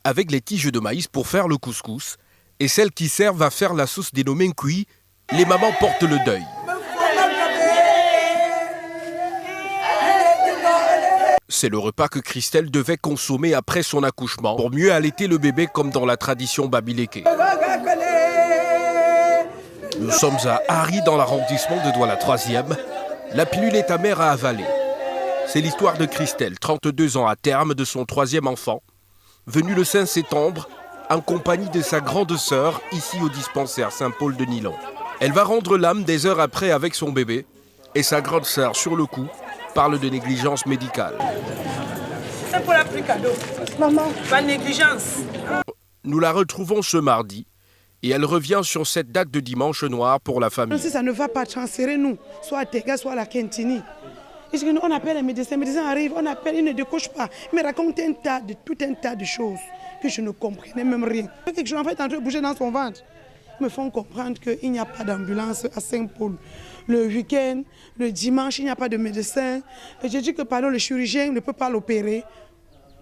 avec les tiges de maïs pour faire le couscous et celles qui servent à faire la sauce dénommée nkui. Les mamans portent le deuil. C'est le repas que Christelle devait consommer après son accouchement pour mieux allaiter le bébé comme dans la tradition babiléké. Nous sommes à Hari dans l'arrondissement de Douala 3e. La pilule est amère à avaler. C'est l'histoire de Christelle, 32 ans à terme de son 3e enfant, venue le 5 septembre en compagnie de sa grande sœur ici au dispensaire Saint-Paul de Nilon. Elle va rendre l'âme des heures après avec son bébé et sa grande sœur sur le coup parle de négligence médicale. C'est pour la plus cadeau. Maman, pas de négligence. Nous la retrouvons ce mardi et elle revient sur cette date de dimanche noir pour la famille. Si ça ne va pas, transférer-nous, soit à Tega, soit à la Kentini. On appelle les médecins arrivent, on appelle, ils ne décochent pas. Ils me racontent tout un tas de choses que je ne comprenais même rien. Quelque chose en fait en train de bouger dans son ventre. Ils me font comprendre qu'il n'y a pas d'ambulance à Saint-Paul. Le week-end, le dimanche, il n'y a pas de médecin. Et je dis que pardon, le chirurgien ne peut pas l'opérer.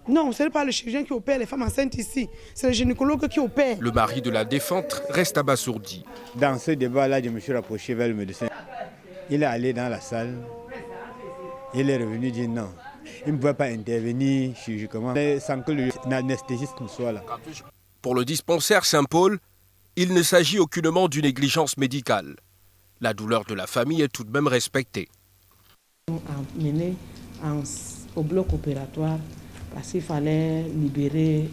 Non, ce n'est pas le chirurgien qui opère les femmes enceintes ici, c'est le gynécologue qui opère. Le mari de la défunte reste abasourdi. Dans ce débat-là, je me suis rapproché vers le médecin. Il est allé dans la salle. Il est revenu dire non. Il ne pouvait pas intervenir chirurgicalement sans que l'anesthésiste ne soit là. Pour le dispensaire Saint-Paul, il ne s'agit aucunement d'une négligence médicale. La douleur de la famille est tout de même respectée. On a mené au bloc opératoire parce qu'il fallait libérer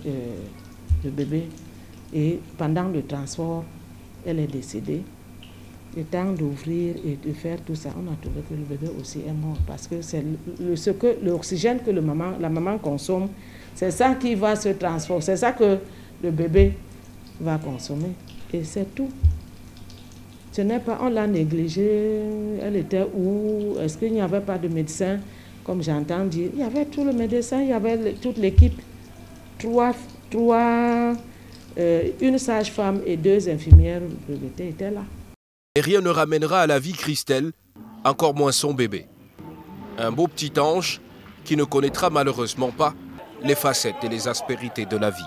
le bébé. Et pendant le transport, elle est décédée. Le temps d'ouvrir et de faire tout ça, on a trouvé que le bébé aussi est mort. Parce que c'est l'oxygène que la maman consomme, c'est ça qui va se transformer. C'est ça que le bébé va consommer. Et c'est tout. Ce n'est pas, on l'a négligée, elle était où? Est-ce qu'il n'y avait pas de médecin? Comme j'entends dire, il y avait tout le médecin, il y avait toute l'équipe. Une sage-femme et 2 infirmières de l'été étaient là. Et rien ne ramènera à la vie Christelle, encore moins son bébé. Un beau petit ange qui ne connaîtra malheureusement pas les facettes et les aspérités de la vie.